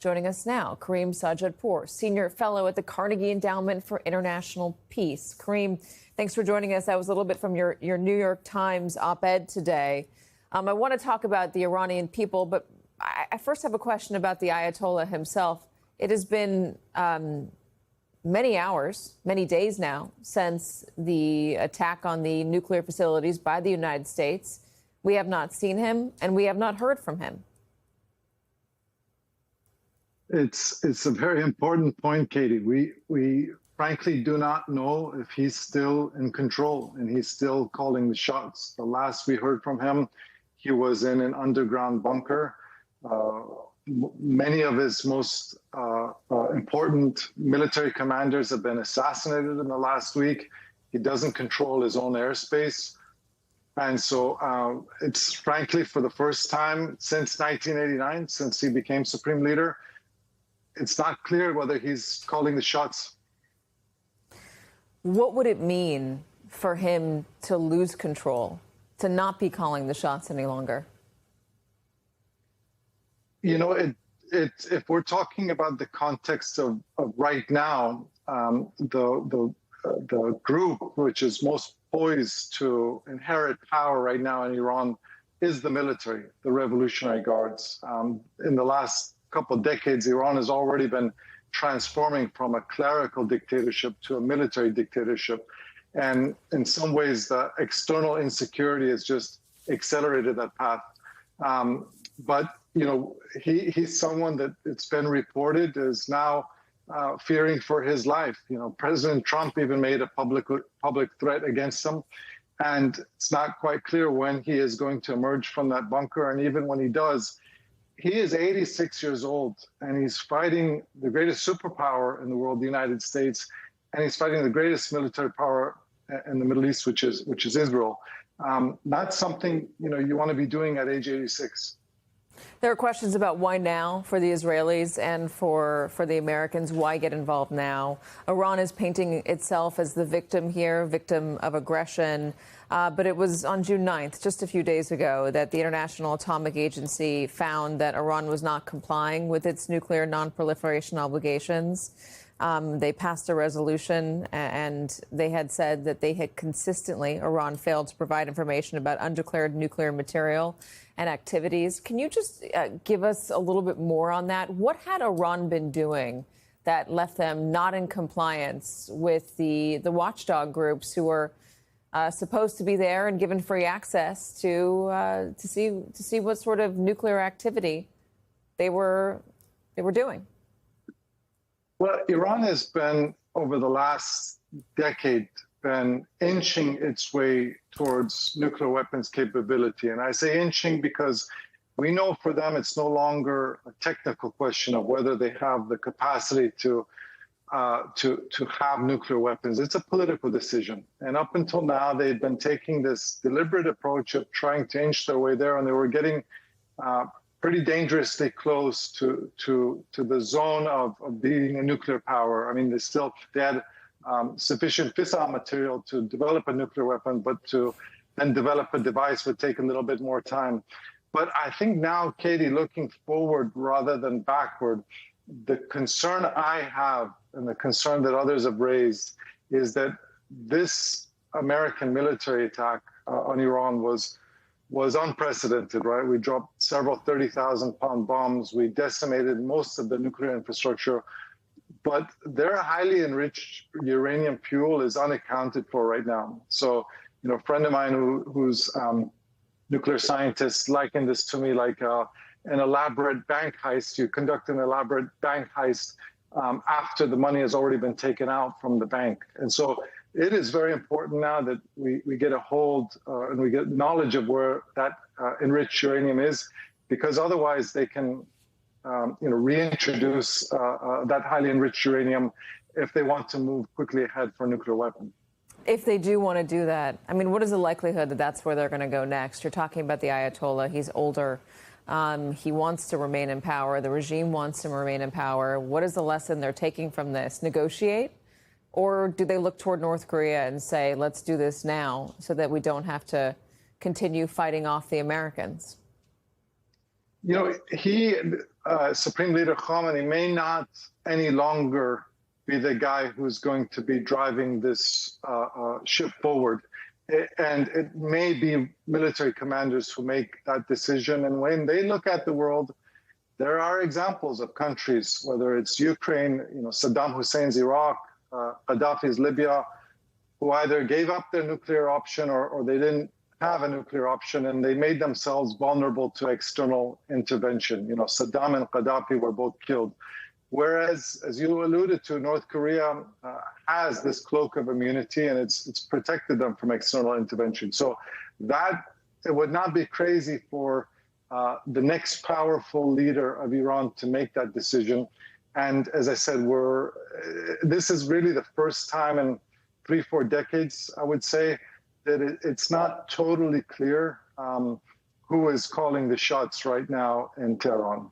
Joining us now, Kareem Sajjadpour, Senior Fellow at the Carnegie Endowment for International Peace. Kareem, thanks for joining us. That was a little bit from your New York Times op-ed today. I want to talk about the Iranian people, but I first have a question about the Ayatollah himself. It has been many hours, many days now, since the attack on the nuclear facilities by the United States. We have not seen him, and we have not heard from him. It's a very important point, Katie. We frankly do not know if he's still in control and he's still calling the shots. The last we heard from him, he was in an underground bunker. Many of his most important military commanders have been assassinated in the last week. He doesn't control his own airspace. And so it's frankly, for the first time since 1989, since he became supreme leader, it's not clear whether he's calling the shots. What would it mean for him to lose control, to not be calling the shots any longer? You know, if we're talking about the context of right now, the group which is most poised to inherit power right now in Iran is the military, the Revolutionary Guards. In the last couple of decades, Iran has already been transforming from a clerical dictatorship to a military dictatorship. And in some ways, the external insecurity has just accelerated that path. But, you know, he's someone that it's been reported is now fearing for his life. You know, President Trump even made a public threat against him. And it's not quite clear when he is going to emerge from that bunker. And even when he does, he is 86 years old, and he's fighting the greatest superpower in the world, the United States, and he's fighting the greatest military power in the Middle East, which is Israel. Not something, you know, you want to be doing at age 86. There are questions about why now for the Israelis and for the Americans. Why get involved now? Iran is painting itself as the victim here, victim of aggression. But it was on June 9th, just a few days ago, that the International Atomic Agency found that Iran was not complying with its nuclear non-proliferation obligations. They passed a resolution, and they had said that they had consistently, Iran failed to provide information about undeclared nuclear material and activities. Can you just give us a little bit more on that? What had Iran been doing that left them not in compliance with the watchdog groups who were supposed to be there and given free access to see what sort of nuclear activity they were doing? Well, Iran has been, over the last decade, been inching its way towards nuclear weapons capability. And I say inching because we know for them it's no longer a technical question of whether they have the capacity to have nuclear weapons. It's a political decision. And up until now, they've been taking this deliberate approach of trying to inch their way there, and they were getting pretty dangerously close to the zone of being a nuclear power. I mean, they had sufficient fissile material to develop a nuclear weapon, but to then develop a device would take a little bit more time. But I think now, Katie, looking forward rather than backward, the concern I have and the concern that others have raised is that this American military attack on Iran was unprecedented, right? We dropped several 30,000-pound bombs. We decimated most of the nuclear infrastructure. But their highly enriched uranium fuel is unaccounted for right now. So, you know, a friend of mine who's nuclear scientist likened this to me like an elaborate bank heist. You conduct an elaborate bank heist after the money has already been taken out from the bank. And so it is very important now that we get a hold and we get knowledge of where that enriched uranium is, because otherwise they can reintroduce that highly enriched uranium if they want to move quickly ahead for a nuclear weapon. If they do want to do that, I mean, what is the likelihood that that's where they're going to go next? You're talking about the Ayatollah. He's older. He wants to remain in power. The regime wants him to remain in power. What is the lesson they're taking from this? Negotiate? Or do they look toward North Korea and say, let's do this now so that we don't have to continue fighting off the Americans? You know, Supreme Leader Khamenei may not any longer be the guy who's going to be driving this ship forward. And it may be military commanders who make that decision. And when they look at the world, there are examples of countries, whether it's Ukraine, Saddam Hussein's Iraq, Gaddafi's Libya, who either gave up their nuclear option or they didn't have a nuclear option, and they made themselves vulnerable to external intervention. Saddam and Gaddafi were both killed. Whereas, as you alluded to, North Korea has this cloak of immunity, and it's protected them from external intervention. So that it would not be crazy for the next powerful leader of Iran to make that decision. And as I said, this is really the first time in 3-4 decades, I would say, that it's not totally clear who is calling the shots right now in Tehran.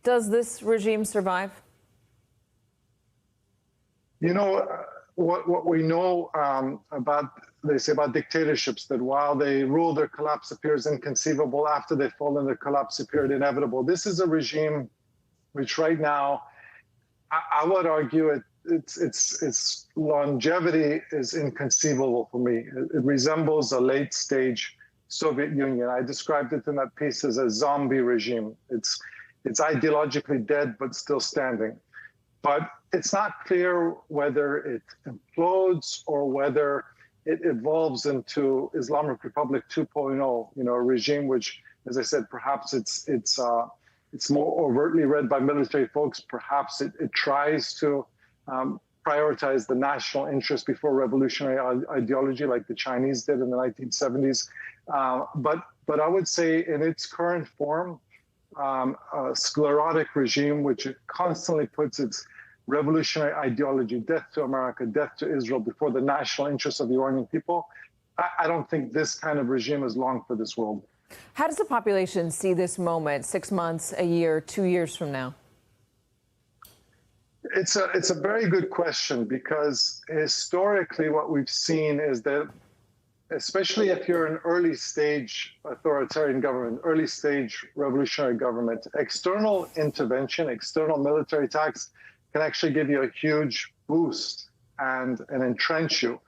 Does this regime survive? What we know they say about dictatorships, that while they rule, their collapse appears inconceivable. After they fall, and their collapse appeared inevitable. This is a regime which right now, I would argue its longevity is inconceivable for me. It resembles a late stage Soviet Union. I described it in that piece as a zombie regime. It's ideologically dead, but still standing. But it's not clear whether it implodes or whether it evolves into Islamic Republic 2.0, a regime which, as I said, perhaps it's more overtly read by military folks. Perhaps it tries to prioritize the national interest before revolutionary ideology, like the Chinese did in the 1970s. But I would say in its current form, a sclerotic regime, which it constantly puts its revolutionary ideology, death to America, death to Israel, before the national interests of the Iranian people. I don't think this kind of regime is long for this world. How does the population see this moment 6 months, a year, 2 years from now? It's a very good question, because historically what we've seen is that, especially if you're an early stage authoritarian government, early stage revolutionary government, external intervention, external military attacks can actually give you a huge boost and entrench you.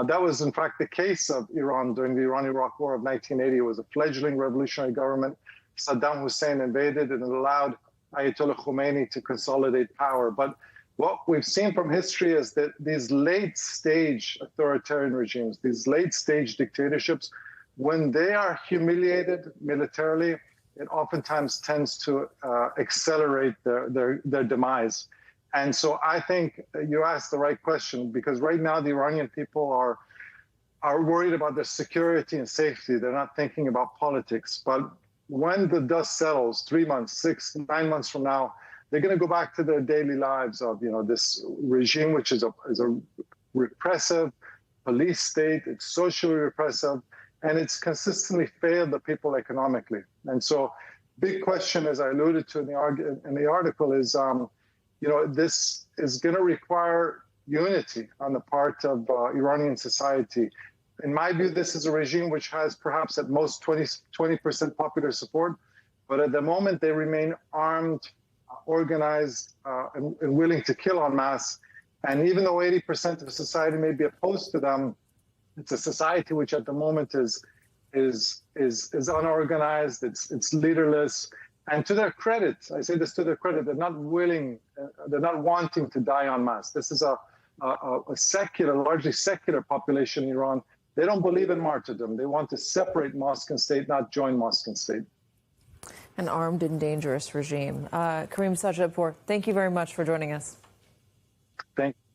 That was, in fact, the case of Iran during the Iran-Iraq War of 1980. It was a fledgling revolutionary government. Saddam Hussein invaded, and it allowed Ayatollah Khomeini to consolidate power. But what we've seen from history is that these late-stage authoritarian regimes, these late-stage dictatorships, when they are humiliated militarily, it oftentimes tends to accelerate their demise. And so I think you asked the right question, because right now the Iranian people are worried about their security and safety. They're not thinking about politics. But when the dust settles, 3 months, 6, 9 months from now, they're going to go back to their daily lives of, this regime, which is a repressive police state. It's socially repressive, and it's consistently failed the people economically. And so, big question, as I alluded to in the article, is this is going to require unity on the part of Iranian society. In my view, this is a regime which has perhaps at most 20% popular support, but at the moment they remain armed, organized, and willing to kill en masse. And even though 80% of society may be opposed to them, it's a society which at the moment is unorganized, it's leaderless. And to their credit, I say this to their credit, they're not wanting to die en masse. This is a secular, largely secular population in Iran. They don't believe in martyrdom. They want to separate mosque and state, not join mosque and state. An armed and dangerous regime. Karim Sadjadpour, thank you very much for joining us. Thank you.